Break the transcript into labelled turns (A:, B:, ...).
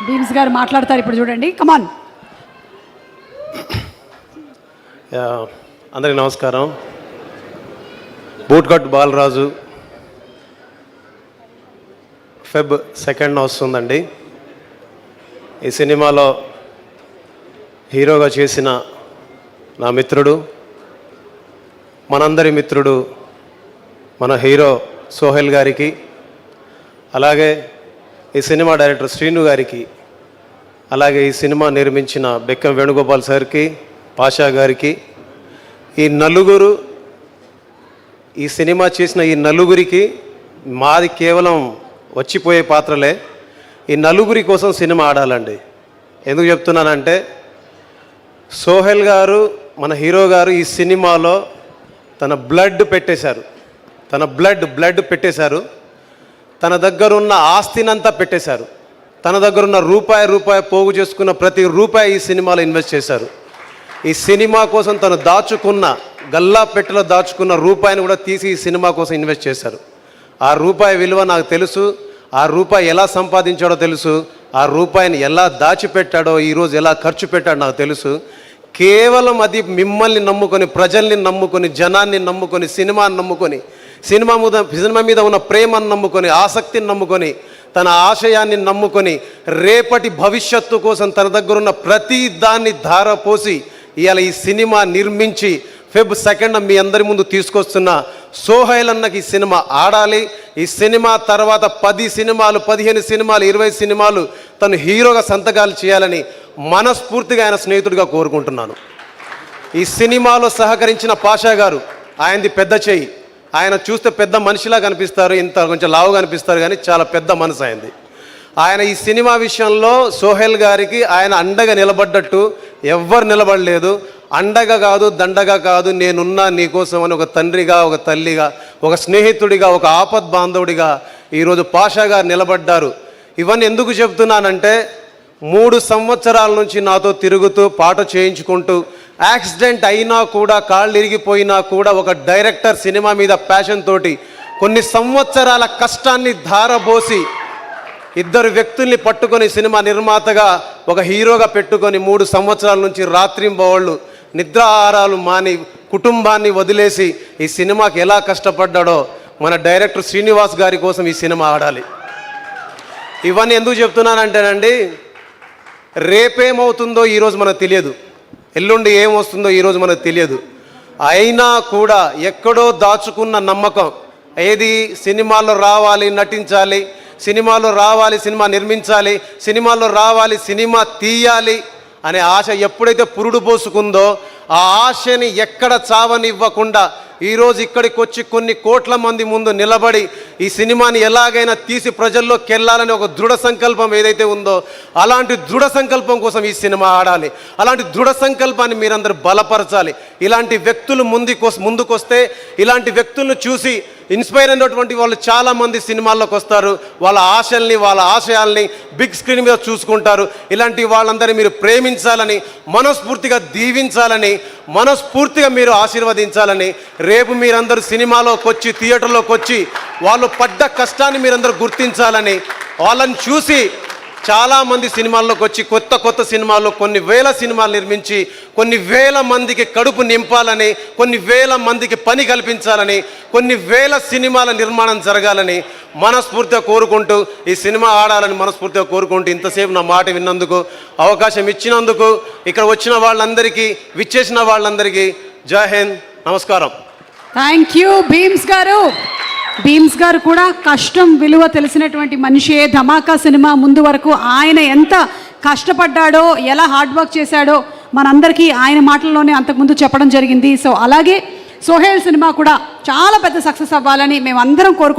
A: భీమ్స్ గారు మాట్లాడతారు ఇప్పుడు, చూడండి. కమాన్.
B: అందరికీ నమస్కారం. బూట్కట్ బాలరాజు ఫెబ్ 2nd వస్తుందండి. ఈ సినిమాలో హీరోగా చేసిన నా మిత్రుడు, మనందరి మిత్రుడు, మన హీరో సోహెల్ గారికి, అలాగే ఈ సినిమా డైరెక్టర్ శ్రీను గారికి, అలాగే ఈ సినిమా నిర్మించిన బెక్కం వేణుగోపాల్ సార్కి, పాషా గారికి, ఈ నలుగురు, ఈ సినిమా చేసిన ఈ నలుగురికి, మాది కేవలం వచ్చిపోయే పాత్రలే. ఈ నలుగురి కోసం సినిమా ఆడాలండి. ఎందుకు చెప్తున్నానంటే, సోహెల్ గారు, మన హీరో గారు ఈ సినిమాలో తన బ్లడ్ పెట్టేశారు. తన బ్లడ్ పెట్టేశారు. తన దగ్గరున్న ఆస్తినంతా పెట్టేశారు. తన దగ్గరున్న రూపాయి పోగు చేసుకున్న ప్రతి రూపాయి ఈ సినిమాలో ఇన్వెస్ట్ చేశారు. ఈ సినిమా కోసం తను దాచుకున్న, గల్లా పెట్టెలో దాచుకున్న రూపాయిని కూడా తీసి ఈ సినిమా కోసం ఇన్వెస్ట్ చేశారు. ఆ రూపాయి విలువ నాకు తెలుసు. ఆ రూపాయి ఎలా సంపాదించాడో తెలుసు. ఆ రూపాయిని ఎలా దాచిపెట్టాడో, ఈరోజు ఎలా ఖర్చు పెట్టాడో నాకు తెలుసు. కేవలం అది మిమ్మల్ని నమ్ముకొని, ప్రజల్ని నమ్ముకొని, జనాన్ని నమ్ముకొని, సినిమాని నమ్ముకొని, సినిమా మీద ఉన్న ప్రేమను నమ్ముకొని, ఆసక్తిని నమ్ముకొని, తన ఆశయాన్ని నమ్ముకొని, రేపటి భవిష్యత్తు కోసం తన దగ్గరున్న ప్రతి దాన్ని ధారపోసి ఇవాళ ఈ సినిమా నిర్మించి ఫెబ్ 2nd మీ అందరి ముందు తీసుకొస్తున్న సోహెల్ అన్నకి ఈ సినిమా ఆడాలి. ఈ సినిమా తర్వాత 10 సినిమాలు, 15 సినిమాలు, 20 సినిమాలు తను హీరోగా సంతకాలు చేయాలని మనస్ఫూర్తిగా ఆయన స్నేహితుడిగా కోరుకుంటున్నాను. ఈ సినిమాలో సహకరించిన పాషా గారు, ఆయనది పెద్ద చెయ్యి. ఆయన చూస్తే పెద్ద మనిషిలా కనిపిస్తారు, ఇంత కొంచెం లావుగా కనిపిస్తారు, కానీ చాలా పెద్ద మనసు ఆయనది. ఆయన ఈ సినిమా విషయంలో సోహెల్ గారికి ఆయన అండగా నిలబడ్డట్టు ఎవ్వరు నిలబడలేదు. అండగా కాదు, దండగా కాదు, నేనున్నా నీకోసం అని ఒక తండ్రిగా, ఒక తల్లిగా, ఒక స్నేహితుడిగా, ఒక ఆపద్ బాంధవుడిగా ఈరోజు పాషా గారు నిలబడ్డారు. ఇవన్నీ ఎందుకు చెప్తున్నానంటే, 3 సంవత్సరాల నుంచి నాతో తిరుగుతూ పాట చేయించుకుంటూ, యాక్సిడెంట్ అయినా కూడా, కాళ్ళు ఇరిగిపోయినా కూడా, ఒక డైరెక్టర్ సినిమా మీద ప్యాషన్ తోటి కొన్ని సంవత్సరాల కష్టాన్ని ధారబోసి 2 వ్యక్తుల్ని పట్టుకొని సినిమా నిర్మాతగా, ఒక హీరోగా పెట్టుకొని 3 సంవత్సరాల నుంచి రాత్రింబవళ్ళు నిద్రాహారాలు మాని కుటుంబాన్ని వదిలేసి ఈ సినిమాకి ఎలా కష్టపడ్డాడో మన డైరెక్టర్ శ్రీనివాస్ గారి కోసం ఈ సినిమా ఆడాలి. ఇవన్నీ ఎందుకు చెప్తున్నానంటేనండి, రేపేమవుతుందో ఈరోజు మనకు తెలియదు, ఎల్లుండి ఏమొస్తుందో ఈరోజు మనకు తెలియదు. అయినా కూడా ఎక్కడో దాచుకున్న నమ్మకం, ఏది సినిమాలో రావాలి, నటించాలి, సినిమాలో రావాలి, సినిమా నిర్మించాలి, సినిమాలో రావాలి, సినిమా తీయాలి అనే ఆశ ఎప్పుడైతే పురుడు పోసుకుందో, ఆ ఆశని ఎక్కడ చావనివ్వకుండా ఈరోజు ఇక్కడికి వచ్చి కొన్ని కోట్ల మంది ముందు నిలబడి ఈ సినిమాని ఎలాగైనా తీసి ప్రజల్లోకి వెళ్ళాలని ఒక దృఢ సంకల్పం ఏదైతే ఉందో, అలాంటి దృఢ సంకల్పం కోసం ఈ సినిమా ఆడాలి. అలాంటి దృఢ సంకల్పాన్ని మీరందరూ బలపరచాలి. ఇలాంటి వ్యక్తులు ముందుకొస్తే, ఇలాంటి వ్యక్తులను చూసి ఇన్స్పైర్ అయినటువంటి వాళ్ళు చాలామంది సినిమాల్లోకి వస్తారు. వాళ్ళ ఆశల్ని, వాళ్ళ ఆశయాల్ని బిగ్ స్క్రీన్ మీద చూసుకుంటారు. ఇలాంటి వాళ్ళందరినీ మీరు ప్రేమించాలని, మనస్ఫూర్తిగా దీవించాలని, మనస్ఫూర్తిగా మీరు ఆశీర్వదించాలని, రేపు మీరందరూ సినిమాలోకి వచ్చి, థియేటర్లోకి వచ్చి వాళ్ళు పడ్డ కష్టాన్ని మీరందరూ గుర్తించాలని, వాళ్ళని చూసి చాలామంది సినిమాల్లోకి వచ్చి కొత్త సినిమాల్లో కొన్ని వేల సినిమాలు నిర్మించి కొన్ని వేల మందికి కడుపు నింపాలని, కొన్ని వేల మందికి పని కల్పించాలని, కొన్ని వేల సినిమాల నిర్మాణం జరగాలని మనస్ఫూర్తిగా కోరుకుంటూ, ఈ సినిమా ఆడాలని మనస్ఫూర్తిగా కోరుకుంటూ, ఇంతసేపు నా మాట విన్నందుకు, అవకాశం ఇచ్చినందుకు, ఇక్కడ వచ్చిన వాళ్ళందరికీ, విచ్చేసిన వాళ్ళందరికీ జై హింద్, నమస్కారం.
A: థ్యాంక్ యూ భీమ్స్ గారు. భీమ్స్ గారు కూడా కష్టం విలువ తెలిసినటువంటి మనిషే. ధమాకా సినిమా ముందు వరకు ఆయన ఎంత కష్టపడ్డాడో, ఎలా హార్డ్ వర్క్ చేశాడో మనందరికీ ఆయన మాటల్లోనే అంతకుముందు చెప్పడం జరిగింది. సో అలాగే సోహెల్ సినిమా కూడా చాలా పెద్ద సక్సెస్ అవ్వాలని మేమందరం కోరుకుంటున్నాం.